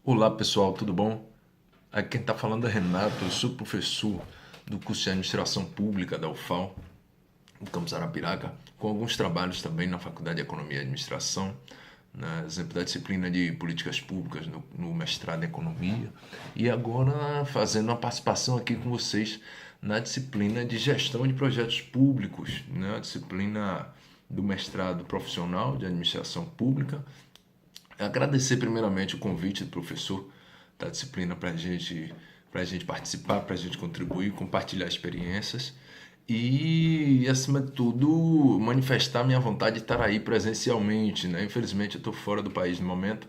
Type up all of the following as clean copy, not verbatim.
Olá pessoal, tudo bom? Aqui quem está falando é Renato, eu sou professor do curso de Administração Pública da UFAL, no campus Arapiraca, com alguns trabalhos também na Faculdade de Economia e Administração, exemplo da disciplina de Políticas Públicas no mestrado em Economia, e agora fazendo uma participação aqui com vocês na disciplina de Gestão de Projetos Públicos, a disciplina do mestrado profissional de Administração Pública. Agradecer primeiramente o convite do professor da disciplina para a gente participar, para a gente contribuir, compartilhar experiências e, acima de tudo, manifestar minha vontade de estar aí presencialmente, né? Infelizmente eu estou fora do país no momento,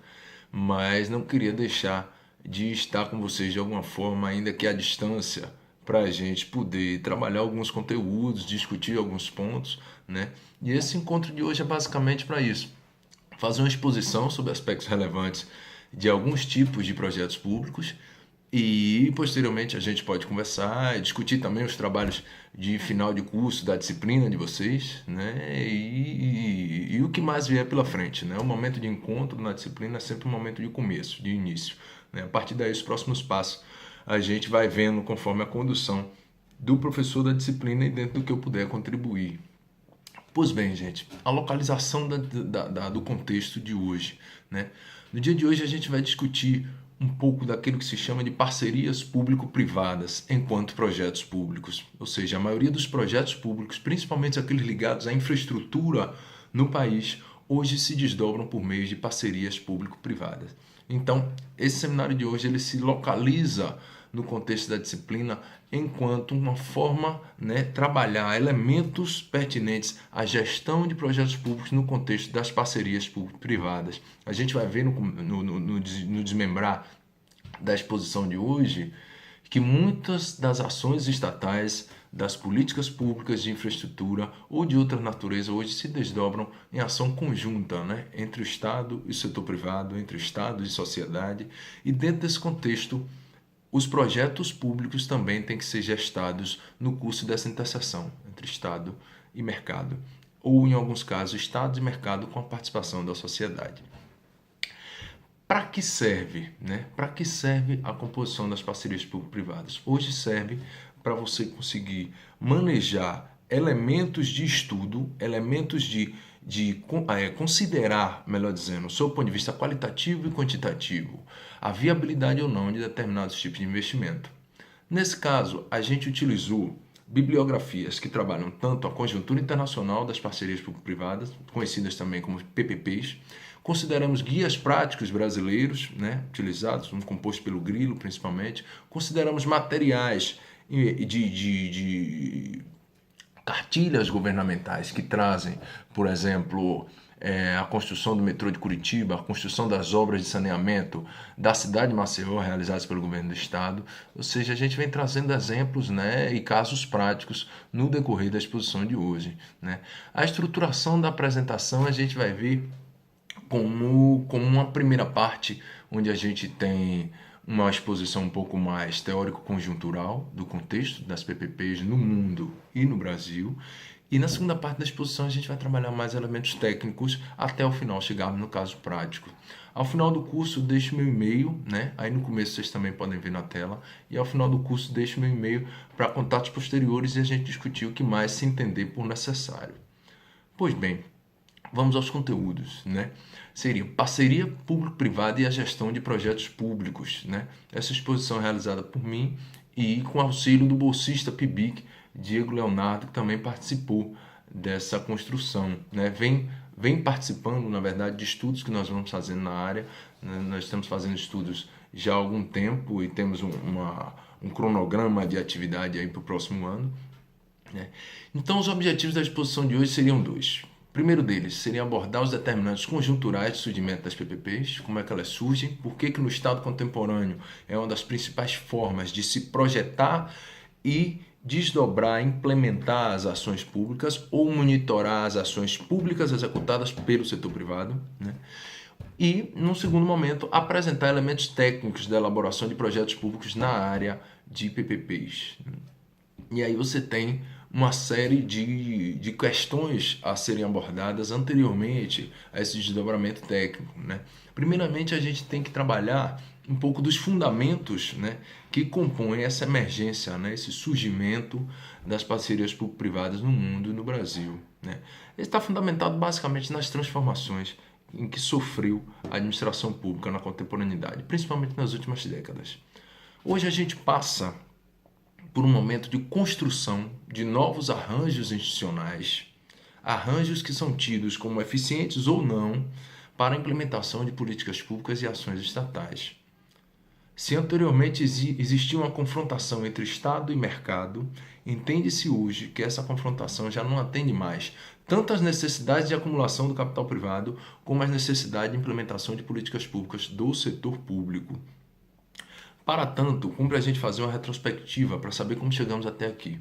mas não queria deixar de estar com vocês de alguma forma, ainda que à distância, para a gente poder trabalhar alguns conteúdos, discutir alguns pontos, né? E esse encontro de hoje é basicamente para isso, fazer uma exposição sobre aspectos relevantes de alguns tipos de projetos públicos e posteriormente a gente pode conversar e discutir também os trabalhos de final de curso da disciplina de vocês, né? E o que mais vier pela frente, né? O momento de encontro na disciplina é sempre um momento de começo, de início, né? A partir daí, os próximos passos a gente vai vendo conforme a condução do professor da disciplina e dentro do que eu puder contribuir. Pois bem, gente, a localização do contexto de hoje, né? No dia de hoje a gente vai discutir um pouco daquilo que se chama de parcerias público-privadas enquanto projetos públicos. Ou seja, a maioria dos projetos públicos, principalmente aqueles ligados à infraestrutura no país, hoje se desdobram por meio de parcerias público-privadas. Então, esse seminário de hoje ele se localiza no contexto da disciplina enquanto uma forma, né, trabalhar elementos pertinentes à gestão de projetos públicos no contexto das parcerias público-privadas. A gente vai ver no desmembrar da exposição de hoje que muitas das ações estatais, das políticas públicas de infraestrutura ou de outra natureza hoje se desdobram em ação conjunta, né, entre o Estado e o setor privado, entre o Estado e sociedade, e dentro desse contexto os projetos públicos também têm que ser gestados no curso dessa interseção entre Estado e mercado, ou em alguns casos Estado e mercado com a participação da sociedade. Para que serve, né? Para que serve a composição das parcerias público-privadas? Hoje serve para você conseguir manejar elementos de estudo, elementos de considerar, melhor dizendo, do seu ponto de vista qualitativo e quantitativo, a viabilidade ou não de determinados tipos de investimento. Nesse caso, a gente utilizou bibliografias que trabalham tanto a conjuntura internacional das parcerias público-privadas, conhecidas também como PPPs. Consideramos guias práticos brasileiros, né, utilizados, composto pelo Grilo principalmente. Consideramos materiais de cartilhas governamentais que trazem, por exemplo, a construção do metrô de Curitiba, a construção das obras de saneamento da cidade de Maceió, realizadas pelo governo do estado. Ou seja, a gente vem trazendo exemplos, né, e casos práticos no decorrer da exposição de hoje, né. A estruturação da apresentação a gente vai ver como uma primeira parte, onde a gente tem uma exposição um pouco mais teórico-conjuntural do contexto das PPPs no mundo e no Brasil. E na segunda parte da exposição a gente vai trabalhar mais elementos técnicos até o final chegarmos no caso prático. Ao final do curso deixo meu e-mail, né? Aí no começo vocês também podem ver na tela. E ao final do curso deixo meu e-mail para contatos posteriores e a gente discutir o que mais se entender por necessário. Pois bem, vamos aos conteúdos, né? Seria parceria público-privada e a gestão de projetos públicos, né? Essa exposição é realizada por mim e com auxílio do bolsista PIBIC, Diego Leonardo, que também participou dessa construção, né? Vem participando, na verdade, de estudos que nós vamos fazendo na área, né? Nós estamos fazendo estudos já há algum tempo e temos um cronograma de atividade aí para o próximo ano, né? Então, os objetivos da exposição de hoje seriam dois. O primeiro deles seria abordar os determinantes conjunturais de surgimento das PPPs, como é que elas surgem, por que no Estado contemporâneo é uma das principais formas de se projetar e desdobrar, implementar as ações públicas ou monitorar as ações públicas executadas pelo setor privado, né? E, num segundo momento, apresentar elementos técnicos da elaboração de projetos públicos na área de PPPs. E aí você tem uma série de questões a serem abordadas anteriormente a esse desdobramento técnico, né? Primeiramente, a gente tem que trabalhar um pouco dos fundamentos, né, que compõem essa emergência, né, esse surgimento das parcerias público-privadas no mundo e no Brasil, né. Ele está fundamentado basicamente nas transformações em que sofreu a administração pública na contemporaneidade, principalmente nas últimas décadas. Hoje a gente passa por um momento de construção de novos arranjos institucionais, arranjos que são tidos como eficientes ou não para a implementação de políticas públicas e ações estatais. Se anteriormente existia uma confrontação entre Estado e mercado, entende-se hoje que essa confrontação já não atende mais tanto às necessidades de acumulação do capital privado, como às necessidades de implementação de políticas públicas do setor público. Para tanto, cumpre a gente fazer uma retrospectiva para saber como chegamos até aqui.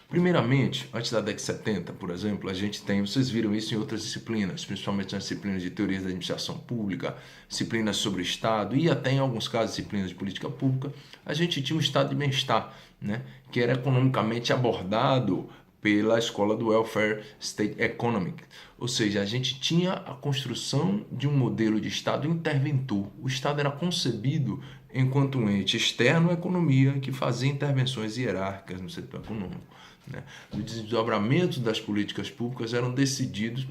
Primeiramente, antes da década de 70, por exemplo, a gente tem, vocês viram isso em outras disciplinas, principalmente nas disciplinas de teorias da administração pública, disciplinas sobre Estado e até em alguns casos disciplinas de política pública, a gente tinha um estado de bem-estar, né, que era economicamente abordado pela escola do Welfare State Economic, ou seja, a gente tinha a construção de um modelo de Estado interventor. O Estado era concebido enquanto um ente externo à economia que fazia intervenções hierárquicas no setor econômico, né? Os desdobramentos das políticas públicas eram decididos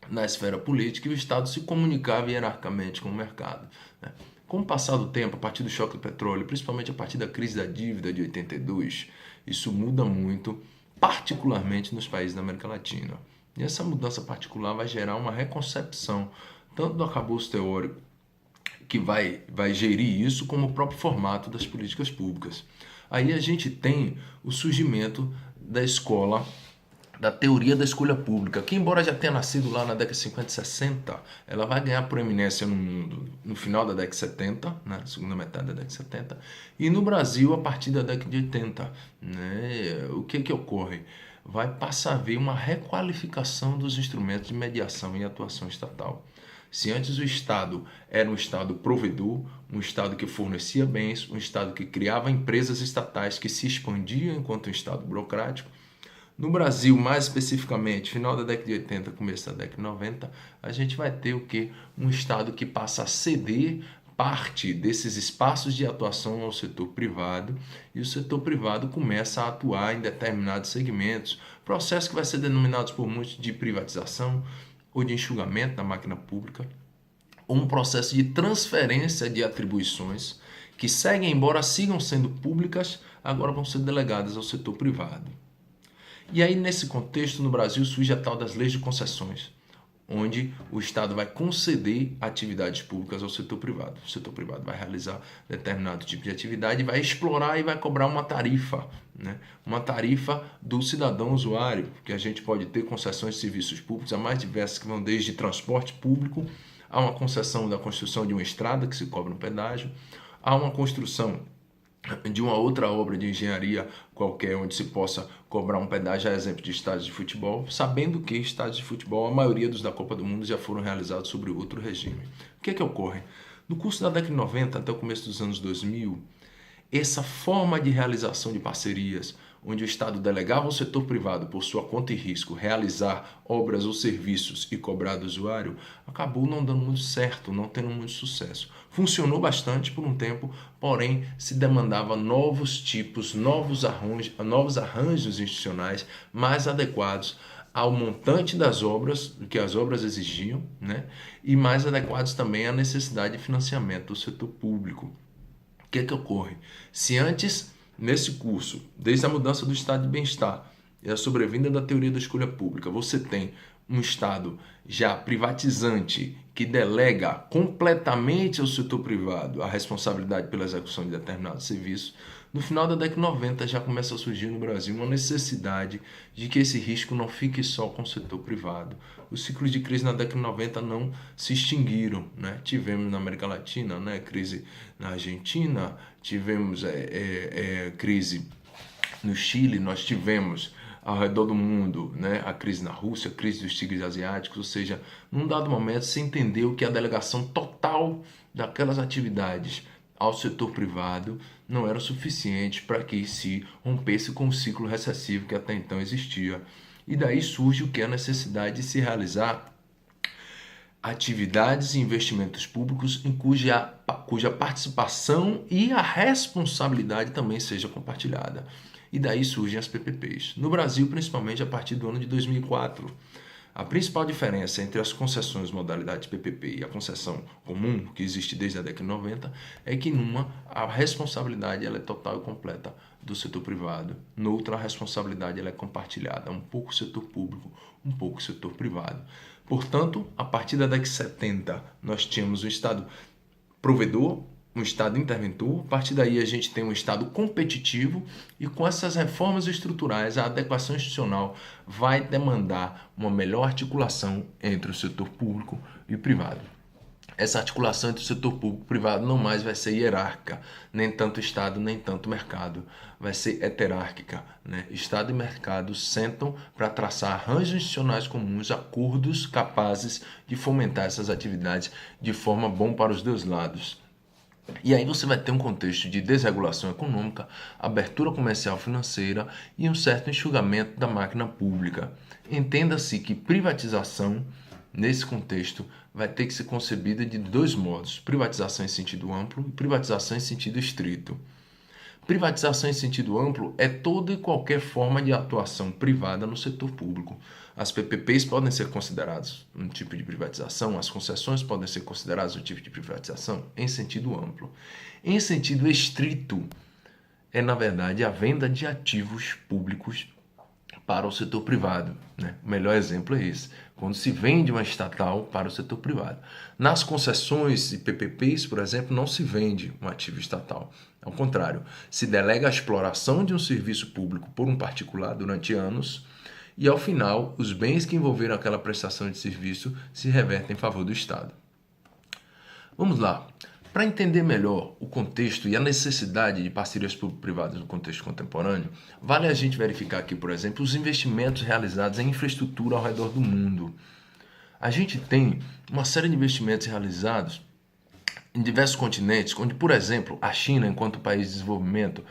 na esfera política e o Estado se comunicava hierarquicamente com o mercado, né? Com o passar do tempo, a partir do choque do petróleo, principalmente a partir da crise da dívida de 82, isso muda muito, particularmente nos países da América Latina. E essa mudança particular vai gerar uma reconcepção, tanto do arcabouço teórico, que vai gerir isso, como o próprio formato das políticas públicas. Aí a gente tem o surgimento da escola, da teoria da escolha pública, que embora já tenha nascido lá na década de 50 e 60, ela vai ganhar proeminência no mundo no final da década de 70, né, segunda metade da década de 70, e no Brasil a partir da década de 80. Né? O que ocorre? Vai passar a haver uma requalificação dos instrumentos de mediação e atuação estatal. Se antes o Estado era um Estado provedor, um Estado que fornecia bens, um Estado que criava empresas estatais que se expandiam enquanto um Estado burocrático, no Brasil, mais especificamente, final da década de 80, começo da década de 90, a gente vai ter o quê? Um Estado que passa a ceder parte desses espaços de atuação ao setor privado e o setor privado começa a atuar em determinados segmentos, processo que vai ser denominado por muitos de privatização ou de enxugamento da máquina pública, ou um processo de transferência de atribuições que seguem, embora sigam sendo públicas, agora vão ser delegadas ao setor privado. E aí, nesse contexto, no Brasil surge a tal das leis de concessões, onde o Estado vai conceder atividades públicas ao setor privado. O setor privado vai realizar determinado tipo de atividade, vai explorar e vai cobrar uma tarifa, né? Uma tarifa do cidadão usuário, que a gente pode ter concessões de serviços públicos, a mais diversas, que vão desde transporte público, a uma concessão da construção de uma estrada, que se cobra um pedágio, a uma construção de uma outra obra de engenharia qualquer, onde se possa cobrar um pedágio, a exemplo de estádios de futebol, sabendo que estádios de futebol, a maioria dos da Copa do Mundo já foram realizados sobre outro regime. O que ocorre? No curso da década de 90 até o começo dos anos 2000, essa forma de realização de parcerias, onde o Estado delegava ao setor privado, por sua conta e risco, realizar obras ou serviços e cobrar do usuário, acabou não dando muito certo, não tendo muito sucesso. Funcionou bastante por um tempo, porém se demandava novos tipos, novos arranjos institucionais mais adequados ao montante das obras, que as obras exigiam, né? E mais adequados também à necessidade de financiamento do setor público. O que ocorre? Se antes, nesse curso, desde a mudança do estado de bem-estar e a sobrevinda da teoria da escolha pública, você tem um Estado já privatizante que delega completamente ao setor privado a responsabilidade pela execução de determinados serviços, no final da década de 90 já começa a surgir no Brasil uma necessidade de que esse risco não fique só com o setor privado. Os ciclos de crise na década de 90 não se extinguiram, né? Tivemos na América Latina, né, crise na Argentina, tivemos crise no Chile, nós tivemos ao redor do mundo, né, a crise na Rússia, a crise dos tigres asiáticos, ou seja, num dado momento se entendeu que a delegação total daquelas atividades ao setor privado não era suficiente para que se rompesse com o ciclo recessivo que até então existia. E daí surge o que é a necessidade de se realizar atividades e investimentos públicos em cuja participação e a responsabilidade também seja compartilhada. E daí surgem as PPPs. No Brasil, principalmente a partir do ano de 2004. A principal diferença entre as concessões modalidade PPP e a concessão comum, que existe desde a década de 90, é que numa a responsabilidade ela é total e completa do setor privado, noutra a responsabilidade ela é compartilhada, um pouco setor público, um pouco setor privado. Portanto, a partir da década de 70, nós tínhamos um Estado provedor, um Estado interventor, a partir daí a gente tem um Estado competitivo e com essas reformas estruturais, a adequação institucional vai demandar uma melhor articulação entre o setor público e o privado. Essa articulação entre o setor público e privado não mais vai ser hierárquica, nem tanto Estado, nem tanto mercado. Vai ser heterárquica, né? Estado e mercado sentam para traçar arranjos institucionais comuns, acordos capazes de fomentar essas atividades de forma bom para os dois lados. E aí você vai ter um contexto de desregulação econômica, abertura comercial financeira e um certo enxugamento da máquina pública. Entenda-se que privatização, nesse contexto, vai ter que ser concebida de dois modos: privatização em sentido amplo e privatização em sentido estrito. Privatização em sentido amplo é toda e qualquer forma de atuação privada no setor público. As PPPs podem ser consideradas um tipo de privatização, as concessões podem ser consideradas um tipo de privatização em sentido amplo. Em sentido estrito, é na verdade a venda de ativos públicos para o setor privado, né? O melhor exemplo é esse, quando se vende uma estatal para o setor privado. Nas concessões e PPPs, por exemplo, não se vende um ativo estatal. Ao contrário, se delega a exploração de um serviço público por um particular durante anos e, ao final, os bens que envolveram aquela prestação de serviço se revertem em favor do Estado. Vamos lá. Para entender melhor o contexto e a necessidade de parcerias público-privadas no contexto contemporâneo, vale a gente verificar aqui, por exemplo, os investimentos realizados em infraestrutura ao redor do mundo. A gente tem uma série de investimentos realizados em diversos continentes, onde, por exemplo, a China, enquanto país de desenvolvimento,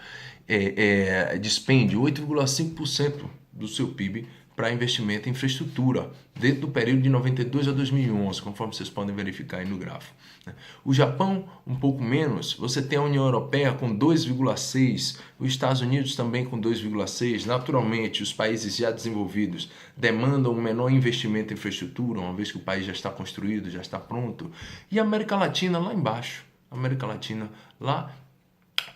despende 8,5% do seu PIB para investimento em infraestrutura, dentro do período de 92 a 2011, conforme vocês podem verificar aí no gráfico. O Japão, um pouco menos, você tem a União Europeia com 2,6%, os Estados Unidos também com 2,6%. Naturalmente, os países já desenvolvidos demandam um menor investimento em infraestrutura, uma vez que o país já está construído, já está pronto. E a América Latina lá embaixo, a América Latina lá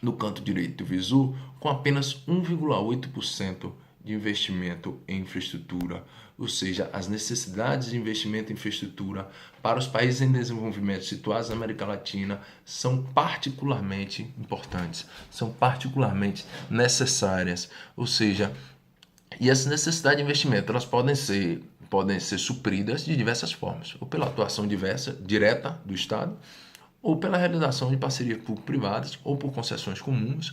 no canto direito do visor, com apenas 1,8% de investimento em infraestrutura, ou seja, as necessidades de investimento em infraestrutura para os países em desenvolvimento situados na América Latina são particularmente importantes, são particularmente necessárias, ou seja, e essa necessidade de investimento elas podem ser supridas de diversas formas, ou pela atuação direta do Estado, ou pela realização de parcerias público-privadas, ou por concessões comuns.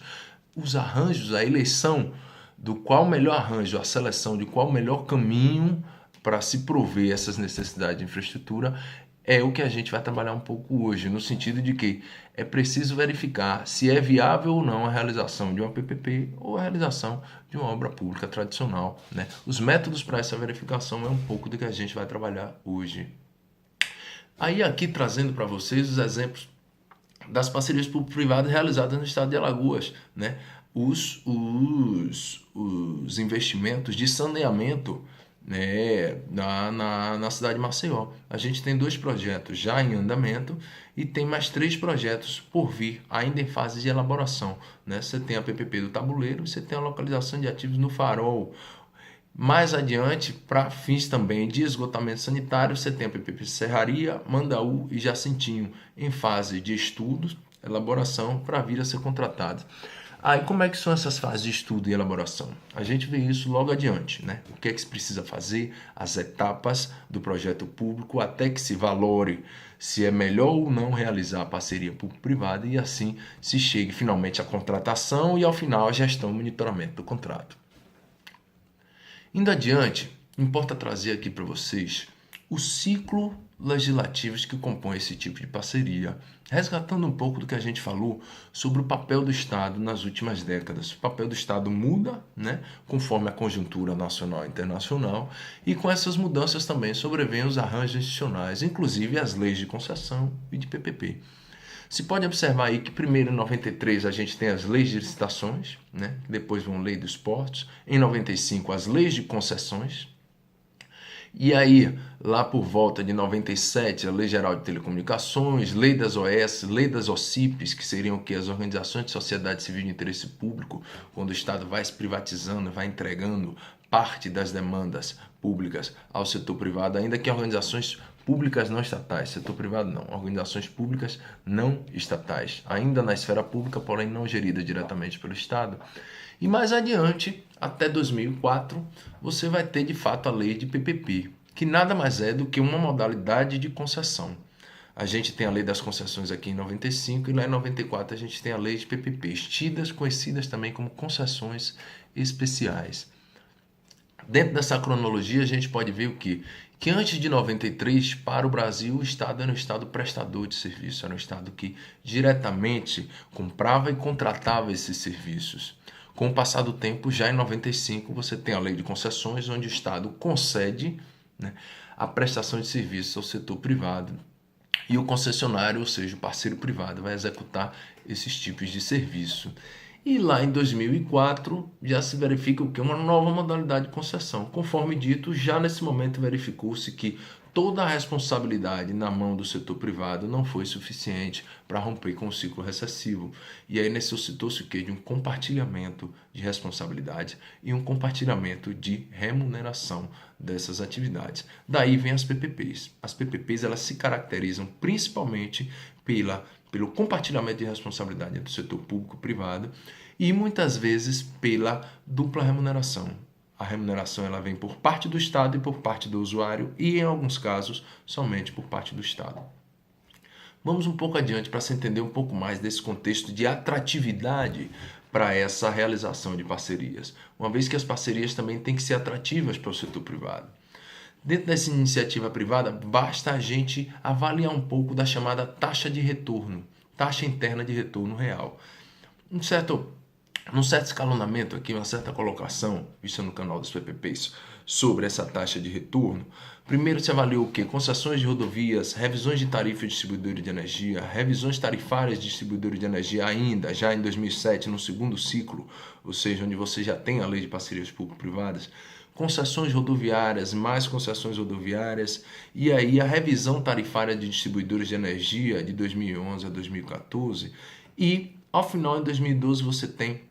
Os arranjos, a eleição do qual melhor arranjo, a seleção de qual melhor caminho para se prover essas necessidades de infraestrutura é o que a gente vai trabalhar um pouco hoje, no sentido de que é preciso verificar se é viável ou não a realização de uma PPP ou a realização de uma obra pública tradicional, né? Os métodos para essa verificação é um pouco do que a gente vai trabalhar hoje. Aí aqui trazendo para vocês os exemplos das parcerias público-privadas realizadas no estado de Alagoas, né? Os investimentos de saneamento, né, na cidade de Maceió. A gente tem 2 projetos já em andamento e tem mais 3 projetos por vir, ainda em fase de elaboração, né? Você tem a PPP do Tabuleiro e você tem a localização de ativos no Farol. Mais adiante, para fins também de esgotamento sanitário, você tem a PPP Serraria, Mandaú e Jacintinho em fase de estudos, elaboração para vir a ser contratado. Aí como é que são essas fases de estudo e elaboração? A gente vê isso logo adiante, né? O que é que se precisa fazer, as etapas do projeto público até que se valore se é melhor ou não realizar a parceria público-privada e assim se chegue finalmente à contratação e ao final à gestão e monitoramento do contrato. Indo adiante, importa trazer aqui para vocês o ciclo legislativos que compõem esse tipo de parceria, resgatando um pouco do que a gente falou sobre o papel do Estado nas últimas décadas. O papel do Estado muda, né, conforme a conjuntura nacional e internacional, e com essas mudanças também sobrevêm os arranjos institucionais, inclusive as leis de concessão e de PPP. Se pode observar aí que primeiro em 93 a gente tem as leis de licitações, né? Depois vem a lei dos portos, em 95 as leis de concessões, e aí lá por volta de 97 a Lei Geral de Telecomunicações, Lei das OS, Lei das OCIPs, que seriam o que? As organizações de sociedade civil de interesse público, quando o Estado vai se privatizando, vai entregando parte das demandas públicas ao setor privado, ainda que organizações públicas não estatais, setor privado não, organizações públicas não estatais, ainda na esfera pública, porém não gerida diretamente pelo Estado. E mais adiante, até 2004, você vai ter de fato a lei de PPP, que nada mais é do que uma modalidade de concessão. A gente tem a lei das concessões aqui em 95 e lá em 94 a gente tem a lei de PPP, conhecidas também como concessões especiais. Dentro dessa cronologia a gente pode ver o quê? Que antes de 93, para o Brasil, o Estado era um Estado prestador de serviço, era um Estado que diretamente comprava e contratava esses serviços. Com o passar do tempo, já em 95, você tem a lei de concessões, onde o Estado concede, né, a prestação de serviços ao setor privado e o concessionário, ou seja, o parceiro privado, vai executar esses tipos de serviço. E lá em 2004 já se verifica o que? Uma nova modalidade de concessão. Conforme dito, já nesse momento verificou-se que toda a responsabilidade na mão do setor privado não foi suficiente para romper com o ciclo recessivo. E aí necessitou-se o quê? De um compartilhamento de responsabilidade e um compartilhamento de remuneração dessas atividades. Daí vem as PPPs. As PPPs elas se caracterizam principalmente pelo compartilhamento de responsabilidade entre o setor público e privado e muitas vezes pela dupla remuneração. A remuneração ela vem por parte do Estado e por parte do usuário e, em alguns casos, somente por parte do Estado. Vamos um pouco adiante para se entender um pouco mais desse contexto de atratividade para essa realização de parcerias, uma vez que as parcerias também têm que ser atrativas para o setor privado. Dentro dessa iniciativa privada, basta a gente avaliar um pouco da chamada taxa de retorno, taxa interna de retorno real. Um certo escalonamento aqui, uma certa colocação, vista no canal dos PPPs, sobre essa taxa de retorno. Primeiro se avaliou o quê? Concessões de rodovias, revisões de tarifa de distribuidores de energia, revisões tarifárias de distribuidores de energia ainda, já em 2007, no segundo ciclo, ou seja, onde você já tem a lei de parcerias público-privadas, concessões rodoviárias, mais concessões rodoviárias, e aí a revisão tarifária de distribuidores de energia de 2011 a 2014, e ao final, em 2012, você tem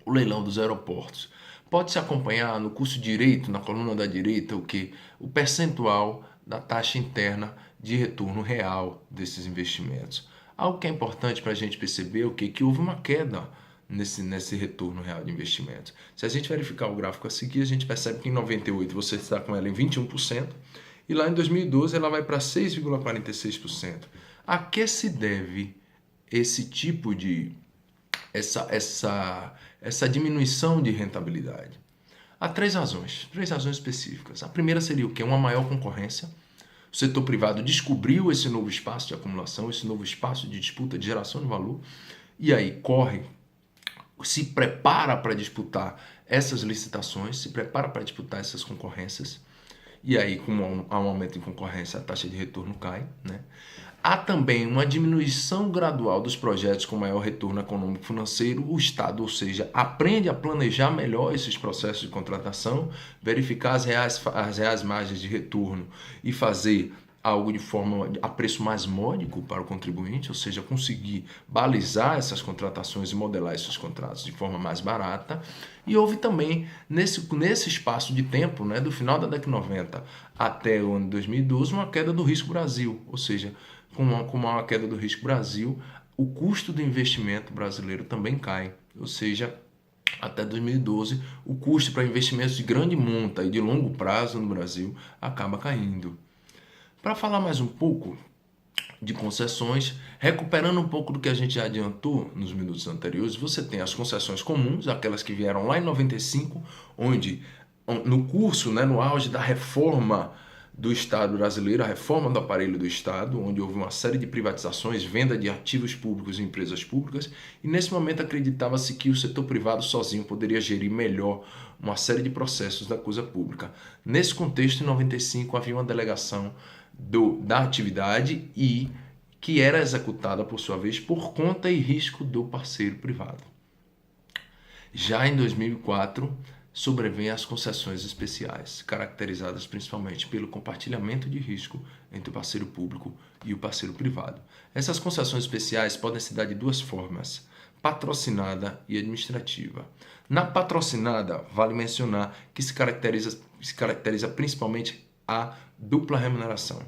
o leilão dos aeroportos. Pode-se acompanhar no curso Direito, na coluna da direita, o que? O percentual da taxa interna de retorno real desses investimentos. Algo que é importante para a gente perceber o que? Que houve uma queda nesse retorno real de investimento. Se a gente verificar o gráfico a seguir, a gente percebe que em 98 você está com ela em 21% e lá em 2012 ela vai para 6,46%. A que se deve esse tipo de essa diminuição de rentabilidade? Há três razões específicas. A primeira seria o quê? Uma maior concorrência. O setor privado descobriu esse novo espaço de acumulação, esse novo espaço de disputa, de geração de valor, e aí se prepara para disputar essas licitações, se prepara para disputar essas concorrências, e aí, como há um aumento em concorrência, a taxa de retorno cai, né? Há também uma diminuição gradual dos projetos com maior retorno econômico-financeiro. O Estado, ou seja, aprende a planejar melhor esses processos de contratação, verificar as reais margens de retorno e fazer algo de forma a preço mais módico para o contribuinte, ou seja, conseguir balizar essas contratações e modelar esses contratos de forma mais barata. E houve também, nesse espaço de tempo, né, do final da década de 90 até o ano de 2012, uma queda do risco Brasil, ou seja, com uma queda do risco Brasil, o custo do investimento brasileiro também cai, ou seja, até 2012, o custo para investimentos de grande monta e de longo prazo no Brasil acaba caindo. Para falar mais um pouco de concessões, recuperando um pouco do que a gente já adiantou nos minutos anteriores, você tem as concessões comuns, aquelas que vieram lá em 95, onde no curso, né, no auge da reforma do Estado brasileiro, a reforma do aparelho do Estado, onde houve uma série de privatizações, venda de ativos públicos em empresas públicas, e nesse momento acreditava-se que o setor privado sozinho poderia gerir melhor uma série de processos da coisa pública. Nesse contexto, em 95, havia uma delegação da atividade e que era executada, por sua vez, por conta e risco do parceiro privado. Já em 2004, sobrevêm as concessões especiais, caracterizadas principalmente pelo compartilhamento de risco entre o parceiro público e o parceiro privado. Essas concessões especiais podem se dar de duas formas: patrocinada e administrativa. Na patrocinada, vale mencionar que se caracteriza principalmente a dupla remuneração,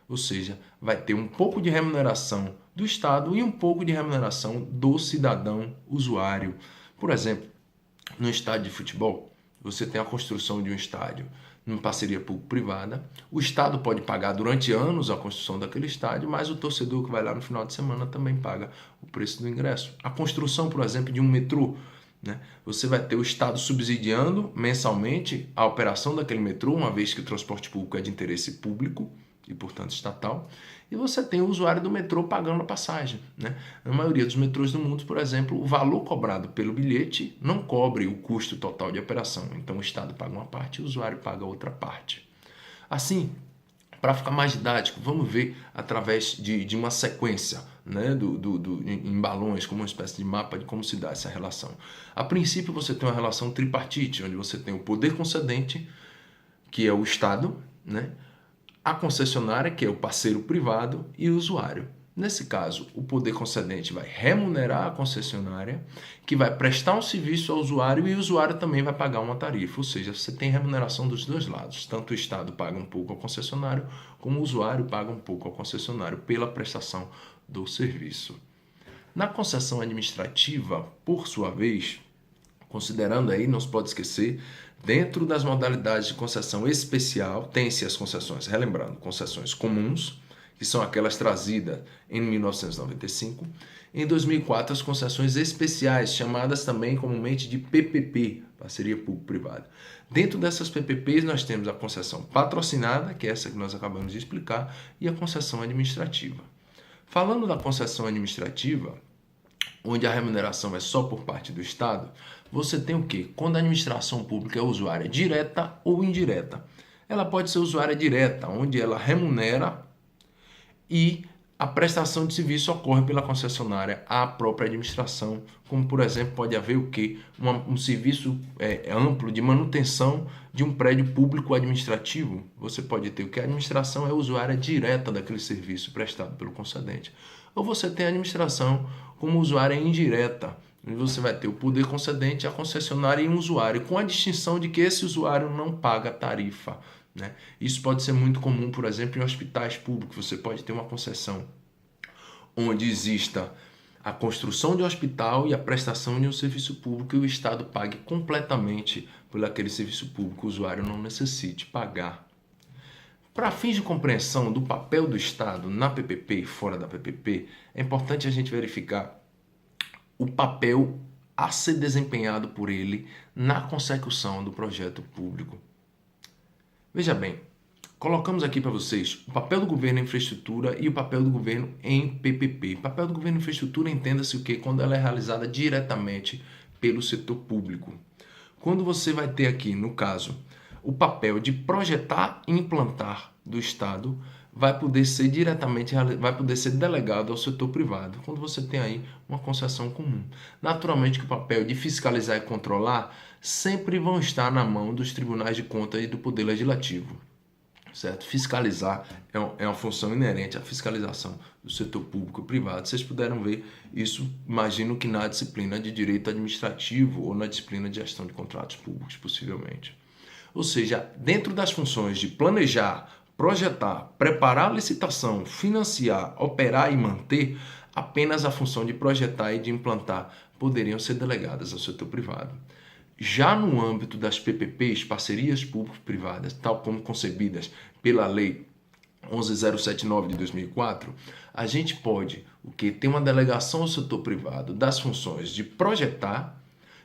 ou seja, vai ter um pouco de remuneração do Estado e um pouco de remuneração do cidadão usuário. Por exemplo, no estádio de futebol, você tem a construção de um estádio em parceria público-privada. O Estado pode pagar durante anos a construção daquele estádio, mas o torcedor que vai lá no final de semana também paga o preço do ingresso. A construção, por exemplo, de um metrô, né? Você vai ter o Estado subsidiando mensalmente a operação daquele metrô, uma vez que o transporte público é de interesse público e, portanto, estatal, e você tem o usuário do metrô pagando a passagem, né? Na maioria dos metrôs do mundo, por exemplo, o valor cobrado pelo bilhete não cobre o custo total de operação. Então, o Estado paga uma parte e o usuário paga outra parte. Assim, para ficar mais didático, vamos ver através de uma sequência, né, em balões, como uma espécie de mapa de como se dá essa relação. A princípio, você tem uma relação tripartite, onde você tem o poder concedente, que é o Estado, né? A concessionária, que é o parceiro privado, e o usuário. Nesse caso, o poder concedente vai remunerar a concessionária, que vai prestar um serviço ao usuário, e o usuário também vai pagar uma tarifa. Ou seja, você tem remuneração dos dois lados. Tanto o Estado paga um pouco ao concessionário, como o usuário paga um pouco ao concessionário pela prestação do serviço. Na concessão administrativa, por sua vez, considerando aí, não se pode esquecer, dentro das modalidades de concessão especial, tem-se as concessões, relembrando, concessões comuns, que são aquelas trazidas em 1995. Em 2004, as concessões especiais, chamadas também comumente de PPP, parceria público-privada. Dentro dessas PPPs, nós temos a concessão patrocinada, que é essa que nós acabamos de explicar, e a concessão administrativa. Falando da concessão administrativa, onde a remuneração é só por parte do Estado, você tem o quê? Quando a administração pública é usuária direta ou indireta. Ela pode ser usuária direta, onde ela remunera e a prestação de serviço ocorre pela concessionária à própria administração, como, por exemplo, pode haver o quê? Um serviço amplo de manutenção de um prédio público administrativo. Você pode ter o que? A administração é usuária direta daquele serviço prestado pelo concedente. Ou você tem a administração como usuária indireta, onde você vai ter o poder concedente, a concessionária e um usuário, com a distinção de que esse usuário não paga tarifa, né? Isso pode ser muito comum, por exemplo, em hospitais públicos. Você pode ter uma concessão onde exista a construção de um hospital e a prestação de um serviço público e o Estado pague completamente por aquele serviço público, o usuário não necessite pagar. Para fins de compreensão do papel do Estado na PPP e fora da PPP, é importante a gente verificar o papel a ser desempenhado por ele na consecução do projeto público. Veja bem, colocamos aqui para vocês o papel do governo em infraestrutura e o papel do governo em PPP. O papel do governo em infraestrutura entenda-se o quê? Quando ela é realizada diretamente pelo setor público. Quando você vai ter aqui, no caso, o papel de projetar e implantar do Estado, vai poder ser delegado ao setor privado, quando você tem aí uma concessão comum. Naturalmente que o papel de fiscalizar e controlar sempre vão estar na mão dos tribunais de contas e do Poder Legislativo, certo? Fiscalizar é uma função inerente à fiscalização do setor público e privado. Vocês puderam ver isso, imagino que na disciplina de Direito Administrativo ou na disciplina de Gestão de Contratos Públicos, possivelmente. Ou seja, dentro das funções de planejar, projetar, preparar a licitação, financiar, operar e manter, apenas a função de projetar e de implantar poderiam ser delegadas ao setor privado. Já no âmbito das PPPs, parcerias público-privadas, tal como concebidas pela Lei 11.079 de 2004, a gente pode ter uma delegação ao setor privado das funções de projetar,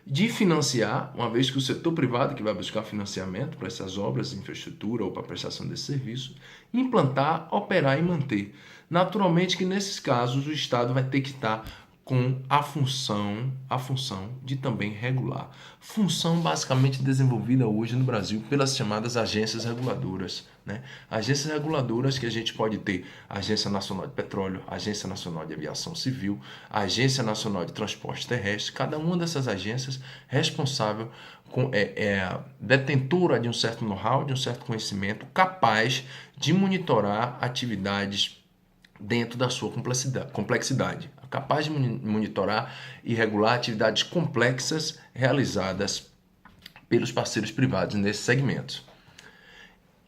de financiar, uma vez que o setor privado que vai buscar financiamento para essas obras de infraestrutura ou para a prestação desse serviço, implantar, operar e manter. Naturalmente que nesses casos o Estado vai ter que estar com a função de também regular. Função basicamente desenvolvida hoje no Brasil pelas chamadas agências reguladoras, né? Agências reguladoras que a gente pode ter a Agência Nacional de Petróleo, a Agência Nacional de Aviação Civil, a Agência Nacional de Transporte Terrestre, cada uma dessas agências responsável detentora de um certo know-how, de um certo conhecimento, capaz de monitorar atividades dentro da sua complexidade, capaz de monitorar e regular atividades complexas realizadas pelos parceiros privados nesses segmentos.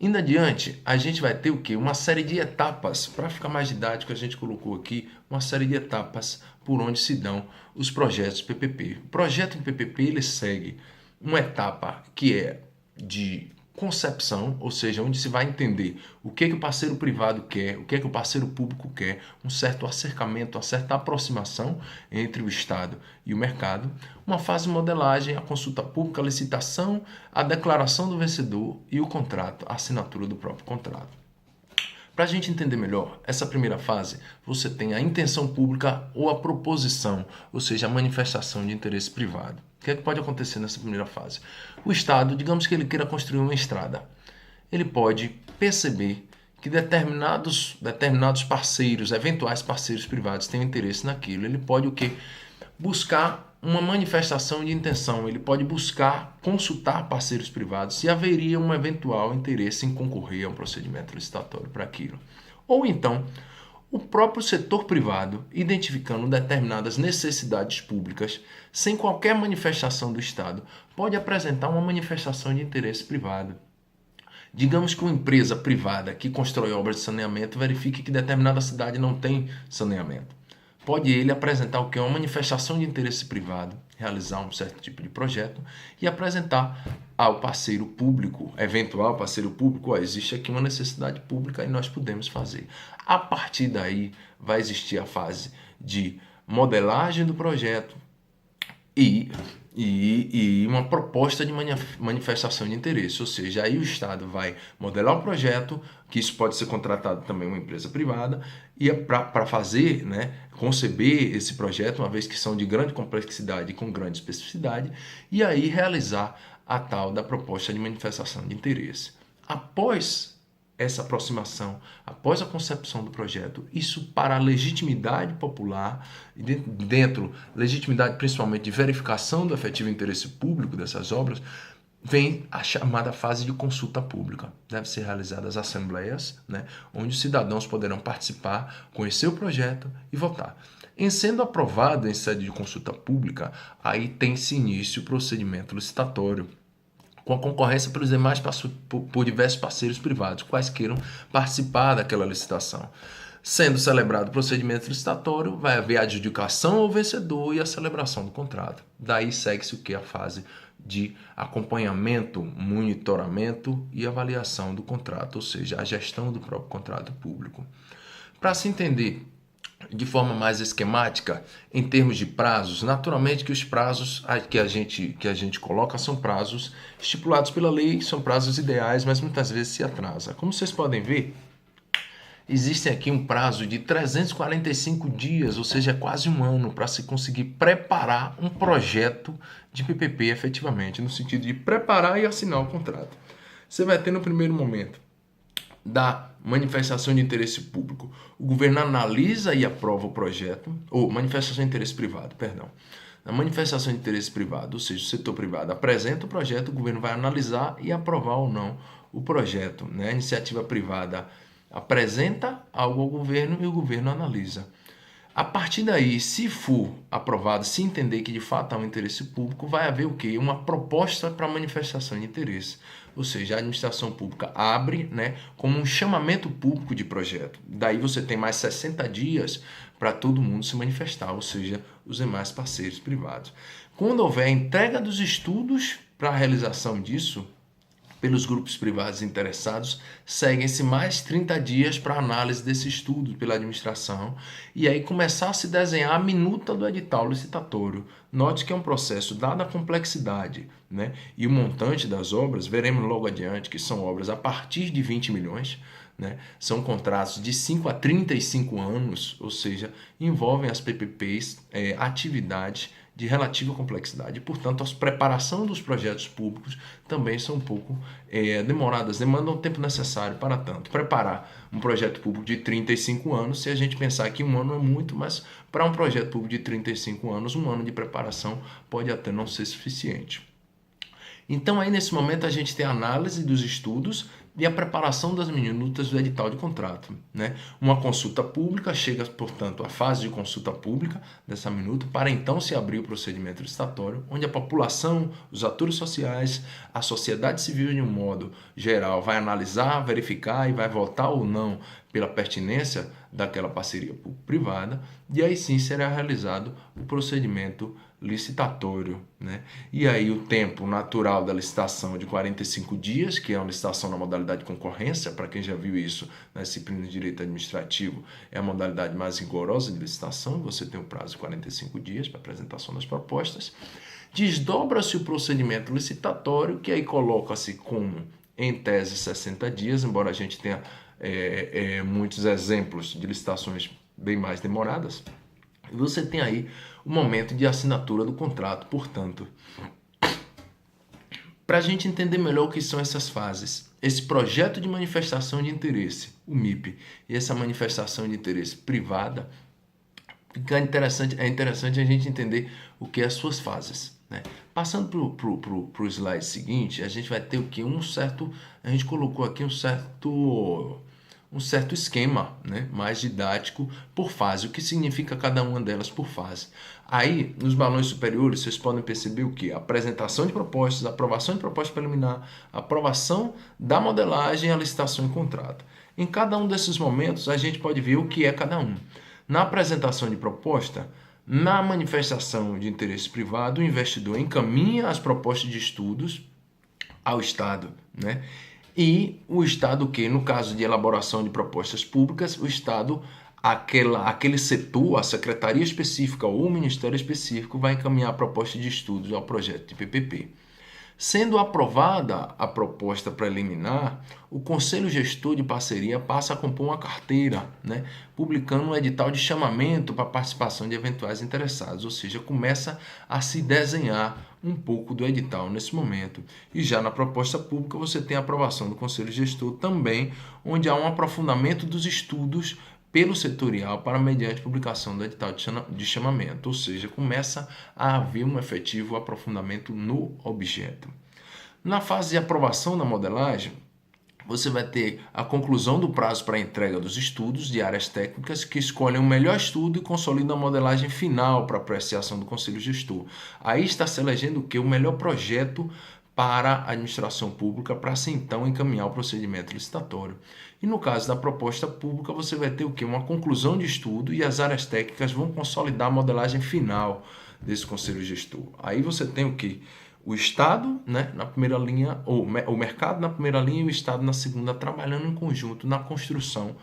Indo adiante, a gente vai ter o quê? Uma série de etapas, para ficar mais didático, a gente colocou aqui uma série de etapas por onde se dão os projetos PPP. O projeto de PPP ele segue uma etapa que é de concepção, ou seja, onde se vai entender o que o parceiro privado quer, o que o parceiro público quer, um certo acercamento, uma certa aproximação entre o Estado e o mercado, uma fase de modelagem, a consulta pública, a licitação, a declaração do vencedor e o contrato, a assinatura do próprio contrato. Para a gente entender melhor, essa primeira fase, você tem a intenção pública ou a proposição, ou seja, a manifestação de interesse privado. O que é que pode acontecer nessa primeira fase? O Estado, digamos que ele queira construir uma estrada, ele pode perceber que determinados parceiros, eventuais parceiros privados têm interesse naquilo. Ele pode o quê? Buscar uma manifestação de intenção, ele pode buscar consultar parceiros privados se haveria um eventual interesse em concorrer a um procedimento licitatório para aquilo. Ou então, o próprio setor privado, identificando determinadas necessidades públicas, sem qualquer manifestação do Estado, pode apresentar uma manifestação de interesse privado. Digamos que uma empresa privada que constrói obras de saneamento verifique que determinada cidade não tem saneamento. Pode ele apresentar o que é uma manifestação de interesse privado, realizar um certo tipo de projeto e apresentar ao parceiro público, eventual parceiro público, existe aqui uma necessidade pública e nós podemos fazer. A partir daí vai existir a fase de modelagem do projeto e uma proposta de manifestação de interesse, ou seja, aí o Estado vai modelar o projeto, que isso pode ser contratado também uma empresa privada, e para fazer, conceber esse projeto, uma vez que são de grande complexidade e com grande especificidade, e aí realizar a tal da proposta de manifestação de interesse. Após essa aproximação, após a concepção do projeto, isso para a legitimidade popular, dentro legitimidade principalmente de verificação do efetivo interesse público dessas obras, vem a chamada fase de consulta pública. Devem ser realizadas assembleias, onde os cidadãos poderão participar, conhecer o projeto e votar. Em sendo aprovado em sede de consulta pública, aí tem-se início o procedimento licitatório, com a concorrência pelos demais por diversos parceiros privados, quais queiram participar daquela licitação. Sendo celebrado o procedimento licitatório, vai haver a adjudicação ao vencedor e a celebração do contrato. Daí segue-se o que? A fase de acompanhamento, monitoramento e avaliação do contrato, ou seja, a gestão do próprio contrato público. Para se entender de forma mais esquemática, em termos de prazos, naturalmente que os prazos que a gente coloca são prazos estipulados pela lei, são prazos ideais, mas muitas vezes se atrasa. Como vocês podem ver, existe aqui um prazo de 345 dias, ou seja, quase um ano, para se conseguir preparar um projeto de PPP efetivamente, no sentido de preparar e assinar o contrato. Você vai ter no primeiro momento da manifestação de interesse público. O governo analisa e aprova o projeto, ou manifestação de interesse privado, perdão. Na manifestação de interesse privado, ou seja, o setor privado apresenta o projeto, o governo vai analisar e aprovar ou não o projeto. A iniciativa privada apresenta algo ao governo e o governo analisa. A partir daí, se for aprovado, se entender que de fato há um interesse público, vai haver o quê? Uma proposta para manifestação de interesse. Ou seja, a administração pública abre como um chamamento público de projeto. Daí você tem mais 60 dias para todo mundo se manifestar, ou seja, os demais parceiros privados. Quando houver a entrega dos estudos para a realização disso, pelos grupos privados interessados, seguem-se mais 30 dias para análise desse estudo pela administração e aí começar a se desenhar a minuta do edital licitatório. Note que é um processo, dada a complexidade, né, e o montante das obras, veremos logo adiante que são obras a partir de 20 milhões, né, são contratos de 5 a 35 anos, ou seja, envolvem as PPPs, atividades de relativa complexidade. Portanto, a preparação dos projetos públicos também são um pouco demoradas, demandam o tempo necessário para tanto. Preparar um projeto público de 35 anos, se a gente pensar que um ano é muito, mas para um projeto público de 35 anos, um ano de preparação pode até não ser suficiente. Então, aí nesse momento, a gente tem a análise dos estudos e a preparação das minutas do edital de contrato, né? Uma consulta pública, chega, portanto, à fase de consulta pública dessa minuta, para então se abrir o procedimento licitatório, onde a população, os atores sociais, a sociedade civil de um modo geral vai analisar, verificar e vai votar ou não pela pertinência daquela parceria público-privada, e aí sim será realizado o procedimento licitatório, né? E aí o tempo natural da licitação de 45 dias, que é uma licitação na modalidade de concorrência, para quem já viu isso na disciplina de Direito Administrativo, é a modalidade mais rigorosa de licitação, você tem um prazo de 45 dias para apresentação das propostas. Desdobra-se o procedimento licitatório, que aí coloca-se como, em tese, 60 dias, embora a gente tenha muitos exemplos de licitações bem mais demoradas. E você tem aí o momento de assinatura do contrato. Portanto, para a gente entender melhor o que são essas fases, esse projeto de manifestação de interesse, o MIP, e essa manifestação de interesse privada, é interessante a gente entender o que é as suas fases, né? Passando para o slide seguinte, a gente vai ter o que? A gente colocou aqui um certo esquema, né, mais didático por fase, o que significa cada uma delas por fase. Aí, nos balões superiores, vocês podem perceber o que? Apresentação de propostas, aprovação de proposta preliminar, aprovação da modelagem, a licitação e contrato. Em cada um desses momentos, a gente pode ver o que é cada um. Na apresentação de proposta, na manifestação de interesse privado, o investidor encaminha as propostas de estudos ao Estado, né? E o Estado que, no caso de elaboração de propostas públicas, o Estado, aquele setor, a secretaria específica ou o ministério específico vai encaminhar a proposta de estudos ao projeto de PPP. Sendo aprovada a proposta preliminar, o Conselho Gestor de Parceria passa a compor uma carteira, né, publicando um edital de chamamento para a participação de eventuais interessados, ou seja, começa a se desenhar um pouco do edital nesse momento. E já na proposta pública você tem a aprovação do Conselho Gestor também, onde há um aprofundamento dos estudos pelo setorial para mediante publicação do edital de chamamento, ou seja, começa a haver um efetivo aprofundamento no objeto. Na fase de aprovação da modelagem, você vai ter a conclusão do prazo para a entrega dos estudos de áreas técnicas que escolhem o melhor estudo e consolidam a modelagem final para apreciação do Conselho Gestor. Aí está se elegendo o que? O melhor projeto para a administração pública para se então encaminhar o procedimento licitatório. E no caso da proposta pública, você vai ter o quê? Uma conclusão de estudo e as áreas técnicas vão consolidar a modelagem final desse Conselho Gestor. Aí você tem o quê? O Estado, né, na primeira linha, ou o mercado na primeira linha e o Estado na segunda, trabalhando em conjunto na construção